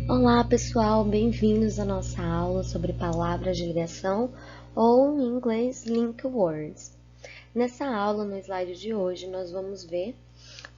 Olá pessoal, bem-vindos à nossa aula sobre palavras de ligação ou em inglês link words. Nessa aula, no slide de hoje, nós vamos ver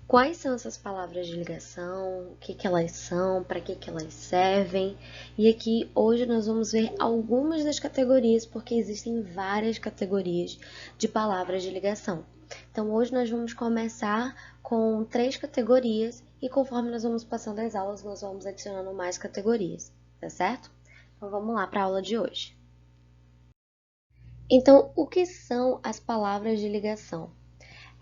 quais são essas palavras de ligação, o que elas são, para que elas servem. E aqui hoje nós vamos ver algumas das categorias, porque existem várias categorias de palavras de ligação. Então hoje nós vamos começar com 3 categorias e conforme nós vamos passando as aulas, nós vamos adicionando mais categorias, tá certo? Então vamos lá para a aula de hoje. Então, o que são as palavras de ligação?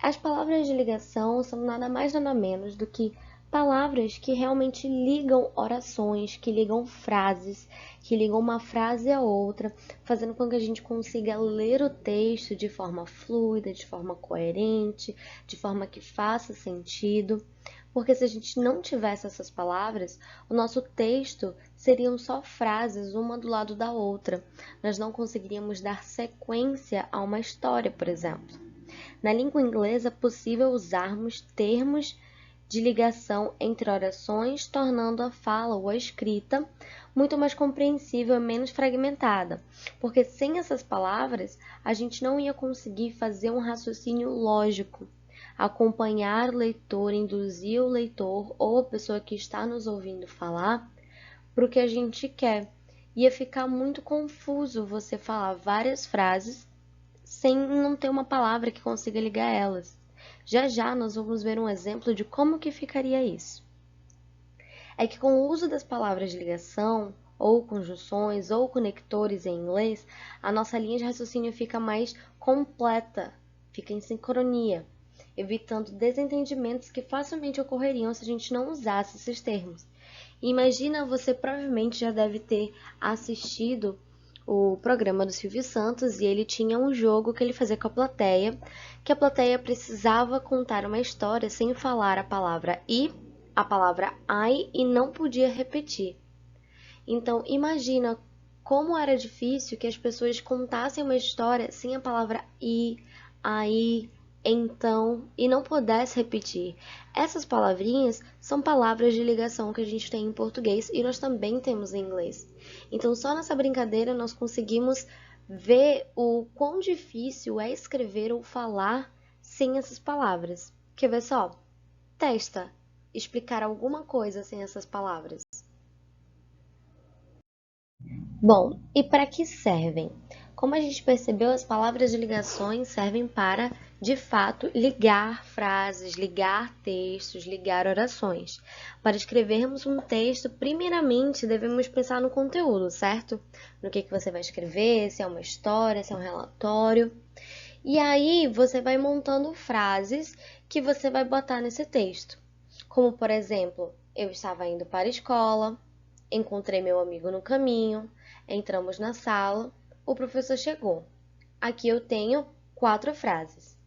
As palavras de ligação são nada mais nada menos do que palavras que realmente ligam orações, que ligam frases, que ligam uma frase a outra, fazendo com que a gente consiga ler o texto de forma fluida, de forma coerente, de forma que faça sentido. Porque se a gente não tivesse essas palavras, o nosso texto seriam só frases uma do lado da outra. Nós não conseguiríamos dar sequência a uma história, por exemplo. Na língua inglesa é possível usarmos termos de ligação entre orações, tornando a fala ou a escrita muito mais compreensível e menos fragmentada, porque sem essas palavras a gente não ia conseguir fazer um raciocínio lógico, acompanhar o leitor, induzir o leitor ou a pessoa que está nos ouvindo falar para o que a gente quer. Ia ficar muito confuso você falar várias frases sem não ter uma palavra que consiga ligar elas. Já já nós vamos ver um exemplo de como que ficaria isso. É que com o uso das palavras de ligação, ou conjunções, ou conectores em inglês, a nossa linha de raciocínio fica mais completa, fica em sincronia, evitando desentendimentos que facilmente ocorreriam se a gente não usasse esses termos. Imagina, você provavelmente já deve ter assistido o programa do Silvio Santos e ele tinha um jogo que ele fazia com a plateia, que a plateia precisava contar uma história sem falar a palavra e, a palavra ai e não podia repetir. Então, imagina como era difícil que as pessoas contassem uma história sem a palavra e, aí, então e não pudesse repetir. Essas palavrinhas são palavras de ligação que a gente tem em português e nós também temos em inglês. Então, só nessa brincadeira nós conseguimos ver o quão difícil é escrever ou falar sem essas palavras. Quer ver só? Testa explicar alguma coisa sem essas palavras. Bom, e para que servem? Como a gente percebeu, as palavras de ligações servem para, de fato, ligar frases, ligar textos, ligar orações. Para escrevermos um texto, primeiramente devemos pensar no conteúdo, certo? No que você vai escrever, se é uma história, se é um relatório. E aí você vai montando frases que você vai botar nesse texto. Como, por exemplo, eu estava indo para a escola, encontrei meu amigo no caminho, entramos na sala, o professor chegou. Aqui eu tenho 4 frases.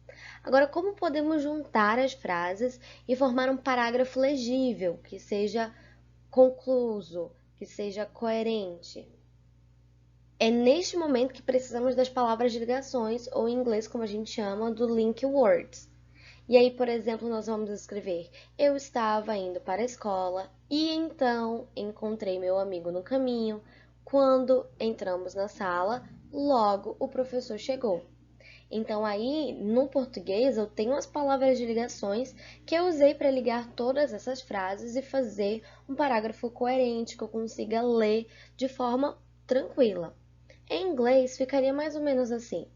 Agora, como podemos juntar as frases e formar um parágrafo legível, que seja concluso, que seja coerente? É neste momento que precisamos das palavras de ligações, ou em inglês, como a gente chama, do link words. E aí, por exemplo, nós vamos escrever: eu estava indo para a escola e então encontrei meu amigo no caminho. Quando entramos na sala, logo o professor chegou. Então aí, no português, eu tenho as palavras de ligações que eu usei para ligar todas essas frases e fazer um parágrafo coerente que eu consiga ler de forma tranquila. Em inglês, ficaria mais ou menos assim: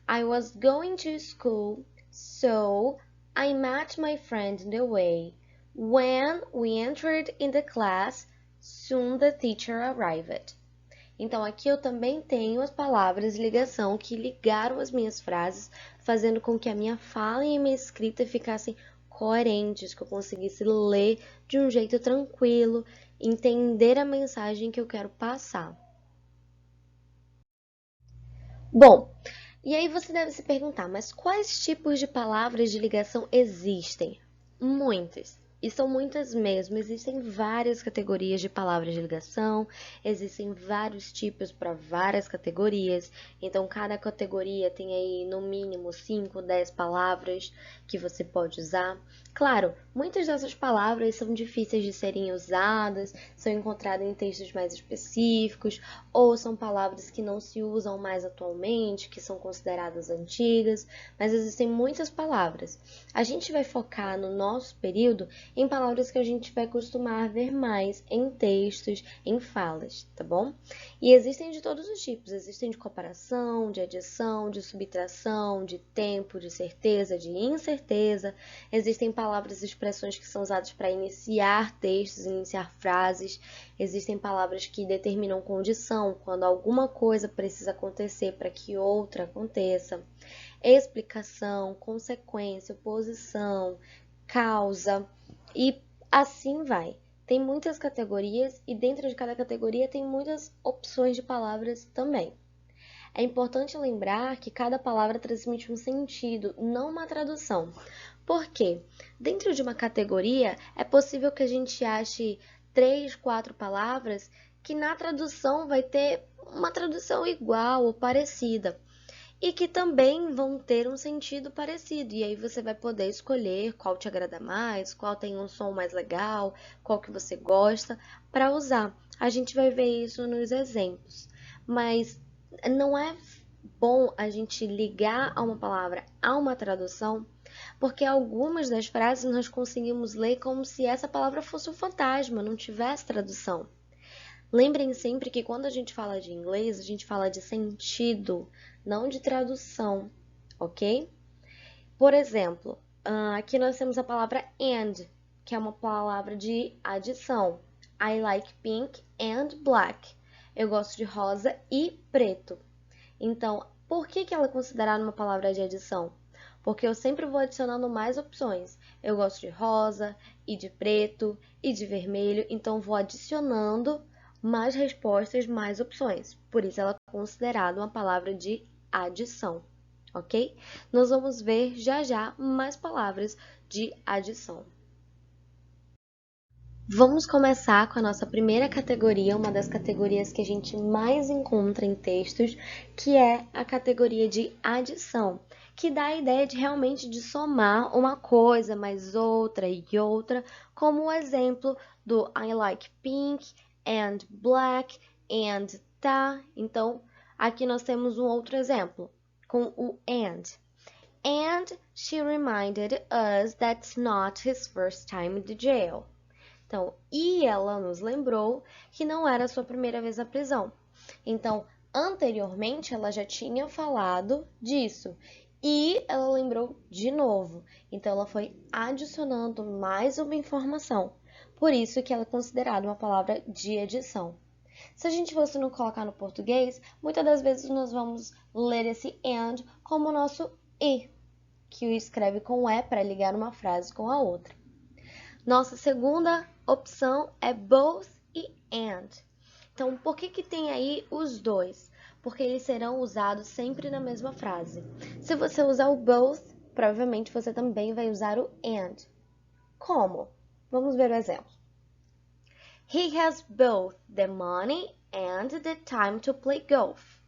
I was going to school, so I met my friend in the way. When we entered in the class, soon the teacher arrived. Então, aqui eu também tenho as palavras de ligação que ligaram as minhas frases, fazendo com que a minha fala e a minha escrita ficassem coerentes, que eu conseguisse ler de um jeito tranquilo, entender a mensagem que eu quero passar. Bom, e aí você deve se perguntar, mas quais tipos de palavras de ligação existem? Muitas. E são muitas mesmo. Existem várias categorias de palavras de ligação, existem vários tipos para várias categorias. Então, cada categoria tem aí no mínimo 5, 10 palavras que você pode usar. Claro, muitas dessas palavras são difíceis de serem usadas, são encontradas em textos mais específicos, ou são palavras que não se usam mais atualmente, que são consideradas antigas, mas existem muitas palavras. A gente vai focar no nosso período em palavras que a gente vai costumar ver mais em textos, em falas, tá bom? E existem de todos os tipos, existem de comparação, de adição, de subtração, de tempo, de certeza, de incerteza. Existem palavras e expressões que são usadas para iniciar textos, iniciar frases. Existem palavras que determinam condição, quando alguma coisa precisa acontecer para que outra aconteça. Explicação, consequência, oposição, causa e assim vai. Tem muitas categorias e dentro de cada categoria tem muitas opções de palavras também. É importante lembrar que cada palavra transmite um sentido, não uma tradução. Por quê? Dentro de uma categoria, é possível que a gente ache 3, 4 palavras que na tradução vai ter uma tradução igual ou parecida e que também vão ter um sentido parecido. E aí você vai poder escolher qual te agrada mais, qual tem um som mais legal, qual que você gosta para usar. A gente vai ver isso nos exemplos. Mas não é bom a gente ligar a uma palavra a uma tradução, porque algumas das frases nós conseguimos ler como se essa palavra fosse um fantasma, não tivesse tradução. Lembrem sempre que quando a gente fala de inglês, a gente fala de sentido, não de tradução, ok? Por exemplo, aqui nós temos a palavra and, que é uma palavra de adição. I like pink and black. Eu gosto de rosa e preto. Então, por que ela é considerada uma palavra de adição? Porque eu sempre vou adicionando mais opções. Eu gosto de rosa e de preto e de vermelho, então vou adicionando mais respostas, mais opções. Por isso ela é considerada uma palavra de adição, ok? Nós vamos ver já já mais palavras de adição. Vamos começar com a nossa primeira categoria, uma das categorias que a gente mais encontra em textos, que é a categoria de adição, que dá a ideia de realmente de somar uma coisa mais outra e outra, como o exemplo do I like pink and black and tá. Então, aqui nós temos um outro exemplo com o and. And she reminded us that's not his first time in the jail. Então, e ela nos lembrou que não era a sua primeira vez na prisão. Então, anteriormente ela já tinha falado disso e ela lembrou de novo. Então, ela foi adicionando mais uma informação. Por isso que ela é considerada uma palavra de adição. Se a gente fosse não colocar no português, muitas das vezes nós vamos ler esse and como o nosso e, que o escreve com e para ligar uma frase com a outra. Nossa segunda opção é both e and. Então, por que tem aí os dois? Porque eles serão usados sempre na mesma frase. Se você usar o both, provavelmente você também vai usar o and. Como? Vamos ver o exemplo. He has both the money and the time to play golf.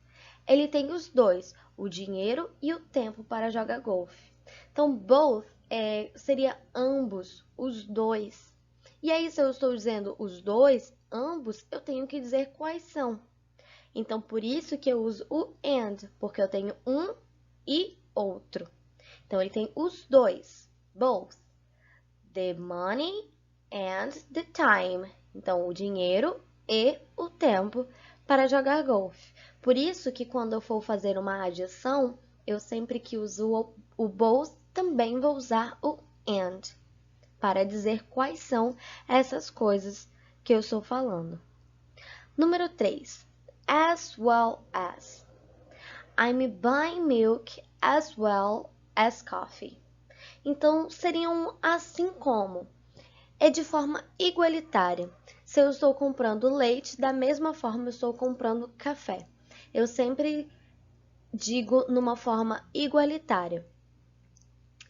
Ele tem os dois, o dinheiro e o tempo para jogar golfe. Então, both seria ambos, os dois. E aí, se eu estou dizendo os dois, ambos, eu tenho que dizer quais são. Então, por isso que eu uso o and, porque eu tenho um e outro. Então, ele tem os dois, both. The money and the time. Então, o dinheiro e o tempo para jogar golfe. Por isso que quando eu for fazer uma adição, eu sempre que uso o both, também vou usar o and, para dizer quais são essas coisas que eu estou falando. Número 3. As well as. I'm buying milk as well as coffee. Então, seriam assim como. É de forma igualitária. Se eu estou comprando leite, da mesma forma eu estou comprando café. Eu sempre digo numa forma igualitária.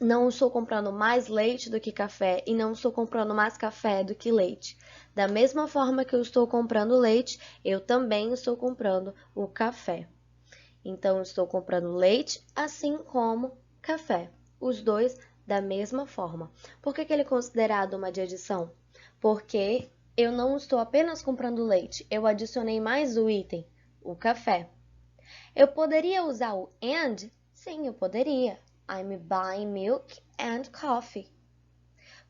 não estou comprando mais leite do que café e não estou comprando mais café do que leite. Da mesma forma que eu estou comprando leite, eu também estou comprando o café. Então, eu estou comprando leite, assim como café. Os dois da mesma forma. Por que ele é considerado uma de adição? Porque eu não estou apenas comprando leite, eu adicionei mais o item, o café. Eu poderia usar o and? Sim, eu poderia. I'm buying milk and coffee.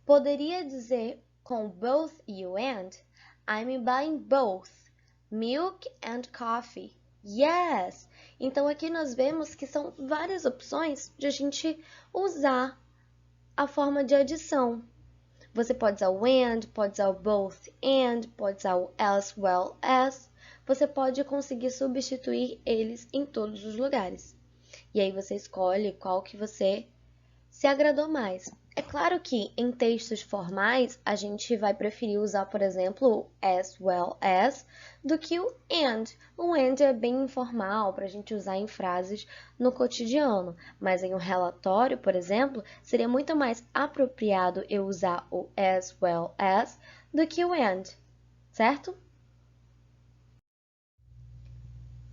Poderia dizer com both e o and? I'm buying both milk and coffee. Yes! Então aqui nós vemos que são várias opções de a gente usar a forma de adição. Você pode usar o and, pode usar o both and, pode usar o as well as. Você pode conseguir substituir eles em todos os lugares. E aí você escolhe qual que você se agradou mais. É claro que em textos formais a gente vai preferir usar, por exemplo, o as well as do que o and. O and é bem informal para a gente usar em frases no cotidiano, mas em um relatório, por exemplo, seria muito mais apropriado eu usar o as well as do que o and, certo?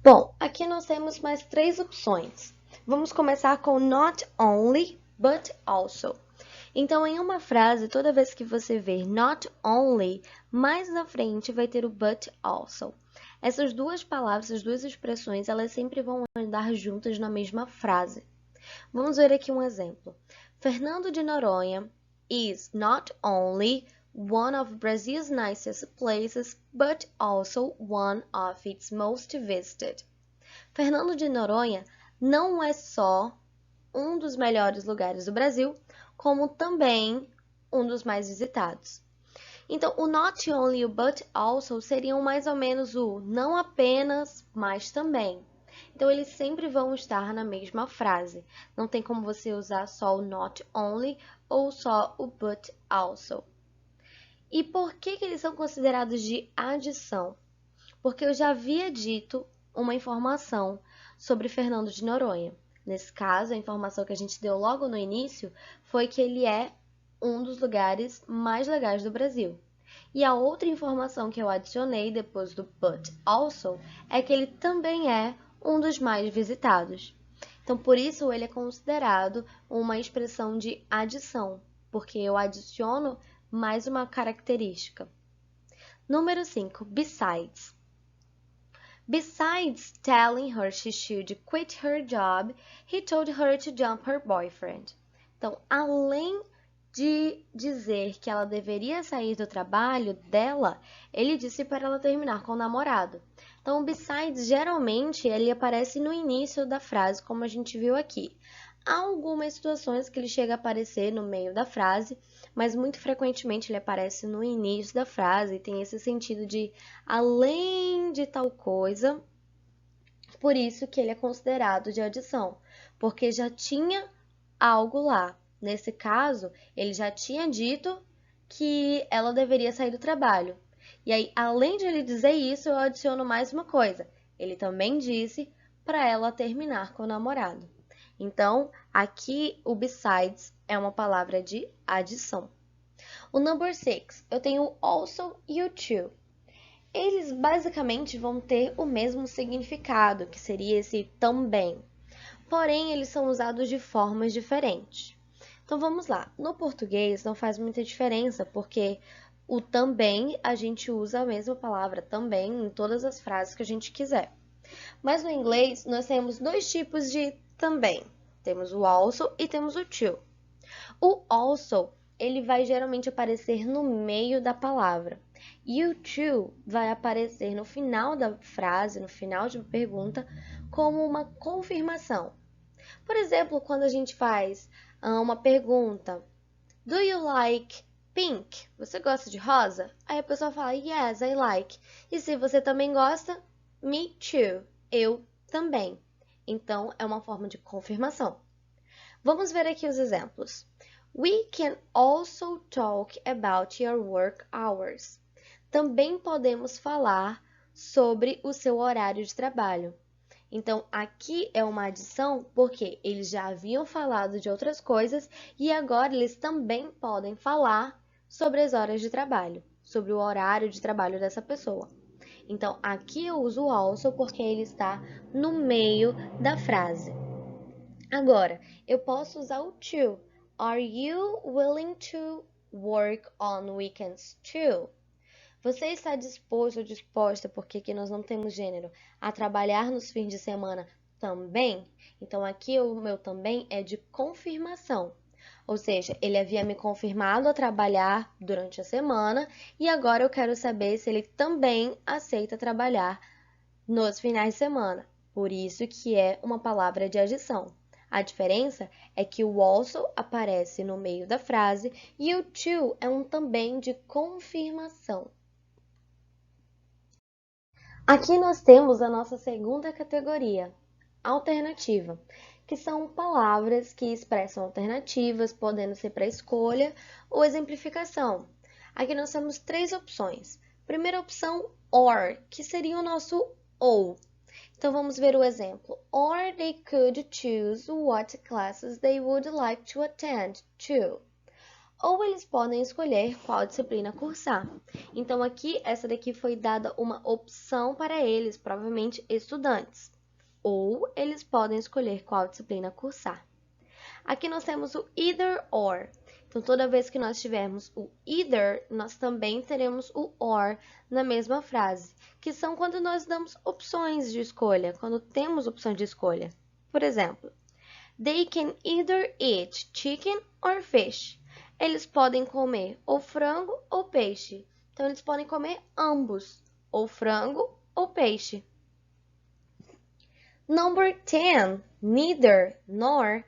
Bom, aqui nós temos mais 3 opções. Vamos começar com not only, but also. Então, em uma frase, toda vez que você ver not only, mais na frente vai ter o but also. Essas duas palavras, essas duas expressões, elas sempre vão andar juntas na mesma frase. Vamos ver aqui um exemplo. Fernando de Noronha is not only one of Brazil's nicest places, but also one of its most visited. Fernando de Noronha não é só um dos melhores lugares do Brasil, como também um dos mais visitados. Então, o not only e o but also seriam mais ou menos o não apenas, mas também. Então, eles sempre vão estar na mesma frase. Não tem como você usar só o not only ou só o but also. E por que eles são considerados de adição? Porque eu já havia dito uma informação sobre Fernando de Noronha. Nesse caso, a informação que a gente deu logo no início foi que ele é um dos lugares mais legais do Brasil. E a outra informação que eu adicionei depois do but also é que ele também é um dos mais visitados. Então, por isso, ele é considerado uma expressão de adição, porque eu adiciono mais uma característica. Número 5, besides. Besides telling her she should quit her job, he told her to dump her boyfriend. Então, além de dizer que ela deveria sair do trabalho dela, ele disse para ela terminar com o namorado. Então, o besides, geralmente, ele aparece no início da frase, como a gente viu aqui. Há algumas situações que ele chega a aparecer no meio da frase, mas muito frequentemente ele aparece no início da frase e tem esse sentido de além de tal coisa. Por isso que ele é considerado de adição, porque já tinha algo lá. Nesse caso, ele já tinha dito que ela deveria sair do trabalho. E aí, além de ele dizer isso, eu adiciono mais uma coisa. Ele também disse para ela terminar com o namorado. Então, aqui o besides é uma palavra de adição. O number 6, eu tenho o also e o to. Eles basicamente vão ter o mesmo significado, que seria esse também. Porém, eles são usados de formas diferentes. Então, vamos lá. No português não faz muita diferença, porque o também a gente usa a mesma palavra também em todas as frases que a gente quiser. Mas no inglês nós temos 2 tipos de também. Temos o also e temos o to. O also, ele vai geralmente aparecer no meio da palavra. E o to vai aparecer no final da frase, no final de uma pergunta, como uma confirmação. Por exemplo, quando a gente faz uma pergunta, do you like pink? Você gosta de rosa? Aí a pessoa fala, yes, I like. E se você também gosta, me too. Eu também. Então, é uma forma de confirmação. Vamos ver aqui os exemplos. We can also talk about your work hours. Também podemos falar sobre o seu horário de trabalho. Então, aqui é uma adição porque eles já haviam falado de outras coisas e agora eles também podem falar sobre as horas de trabalho, sobre o horário de trabalho dessa pessoa. Então, aqui eu uso o also porque ele está no meio da frase. Agora, eu posso usar o to. Are you willing to work on weekends too? Você está disposto ou disposta, porque aqui nós não temos gênero, a trabalhar nos fins de semana também? Então, aqui o meu também é de confirmação. Ou seja, ele havia me confirmado a trabalhar durante a semana e agora eu quero saber se ele também aceita trabalhar nos finais de semana. Por isso que é uma palavra de adição. A diferença é que o also aparece no meio da frase e o to é um também de confirmação. Aqui nós temos a nossa segunda categoria, alternativa, que são palavras que expressam alternativas, podendo ser para escolha ou exemplificação. Aqui nós temos três opções. Primeira opção, or, que seria o nosso ou. Então vamos ver o exemplo. Or they could choose what classes they would like to attend to. Ou eles podem escolher qual disciplina cursar. Então, aqui, essa daqui foi dada uma opção para eles, provavelmente estudantes. Ou eles podem escolher qual disciplina cursar. Aqui nós temos o either or. Então, toda vez que nós tivermos o either, nós também teremos o or na mesma frase, que são quando nós damos opções de escolha, quando temos opções de escolha. Por exemplo, they can either eat chicken or fish. Eles podem comer ou frango ou peixe. Então, eles podem comer ambos, ou frango ou peixe. Number 10, neither nor,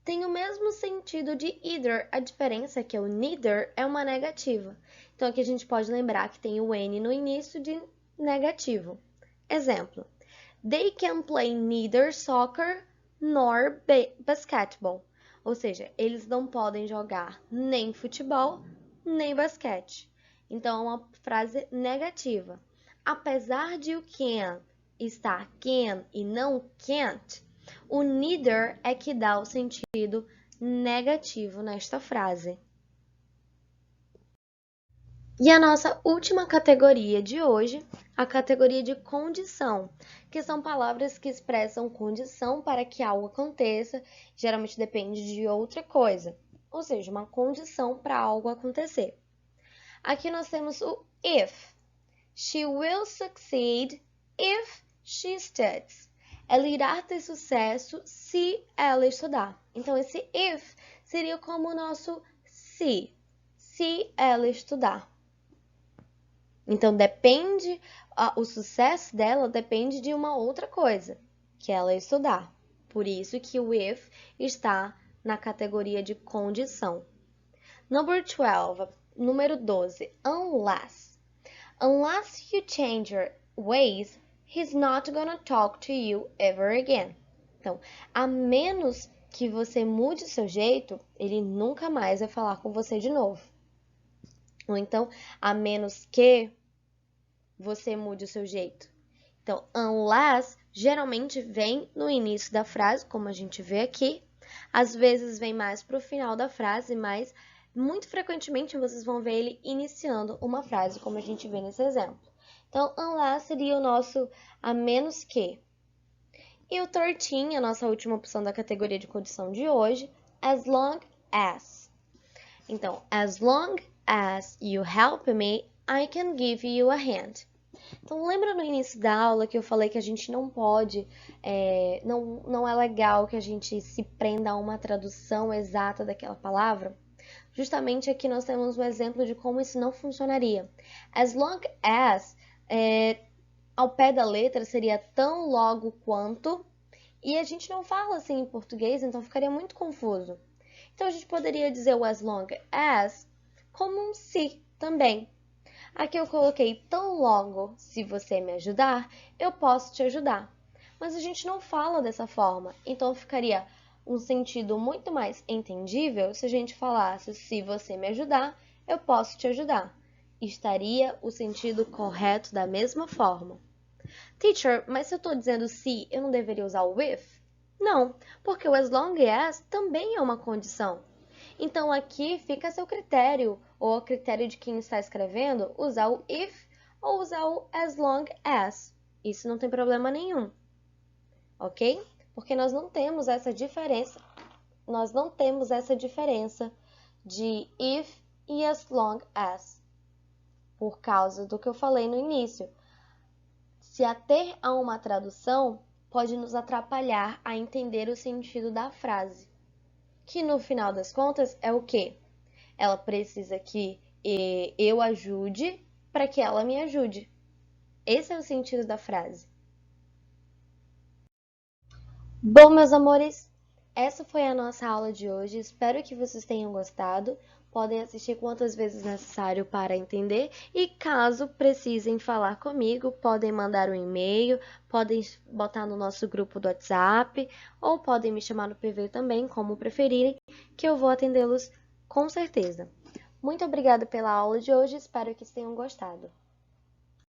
tem o mesmo sentido de either. A diferença é que o neither é uma negativa. Então, aqui a gente pode lembrar que tem o N no início de negativo. Exemplo, they can play neither soccer nor basketball. Ou seja, eles não podem jogar nem futebol, nem basquete. Então, é uma frase negativa. Apesar de o can estar can e não can't, o neither é que dá o sentido negativo nesta frase. E a nossa última categoria de hoje, a categoria de condição, que são palavras que expressam condição para que algo aconteça, geralmente depende de outra coisa, ou seja, uma condição para algo acontecer. Aqui nós temos o if. She will succeed if she studies. Ela irá ter sucesso se ela estudar. Então, esse if seria como o nosso se ela estudar. Então, o sucesso dela depende de uma outra coisa, que ela estudar. Por isso que o if está na categoria de condição. Número 12, unless. Unless you change your ways, he's not gonna talk to you ever again. Então, a menos que você mude o seu jeito, ele nunca mais vai falar com você de novo. Ou então, a menos que você mude o seu jeito. Então, unless geralmente vem no início da frase, como a gente vê aqui. Às vezes vem mais para o final da frase, mas muito frequentemente vocês vão ver ele iniciando uma frase, como a gente vê nesse exemplo. Então, unless seria o nosso a menos que. E o 13, a nossa última opção da categoria de condição de hoje, as long as. Então, as long as you help me, I can give you a hand. Então, lembra no início da aula que eu falei que a gente não pode, não é legal que a gente se prenda a uma tradução exata daquela palavra? Justamente aqui nós temos um exemplo de como isso não funcionaria. As long as, ao pé da letra, seria tão logo quanto, e a gente não fala assim em português, então ficaria muito confuso. Então, a gente poderia dizer o as long as como um se também. Aqui eu coloquei tão logo, se você me ajudar, eu posso te ajudar. Mas a gente não fala dessa forma, então ficaria um sentido muito mais entendível se a gente falasse se você me ajudar, eu posso te ajudar. Estaria o sentido correto da mesma forma. Teacher, mas se eu estou dizendo se, eu não deveria usar o with? Não, porque o as long as também é uma condição. Então aqui fica a seu critério, ou a critério de quem está escrevendo, usar o if ou usar o as long as. Isso não tem problema nenhum, ok? Porque nós não temos essa diferença. Nós não temos essa diferença de if e as long as, por causa do que eu falei no início. Se ater a uma tradução, pode nos atrapalhar a entender o sentido da frase, que no final das contas é o quê? Ela precisa que eu ajude para que ela me ajude. Esse é o sentido da frase. Bom, meus amores, essa foi a nossa aula de hoje. Espero que vocês tenham gostado. Podem assistir quantas vezes necessário para entender. E caso precisem falar comigo, podem mandar um e-mail, podem botar no nosso grupo do WhatsApp, ou podem me chamar no PV também, como preferirem, que eu vou atendê-los com certeza. Muito obrigada pela aula de hoje, espero que tenham gostado.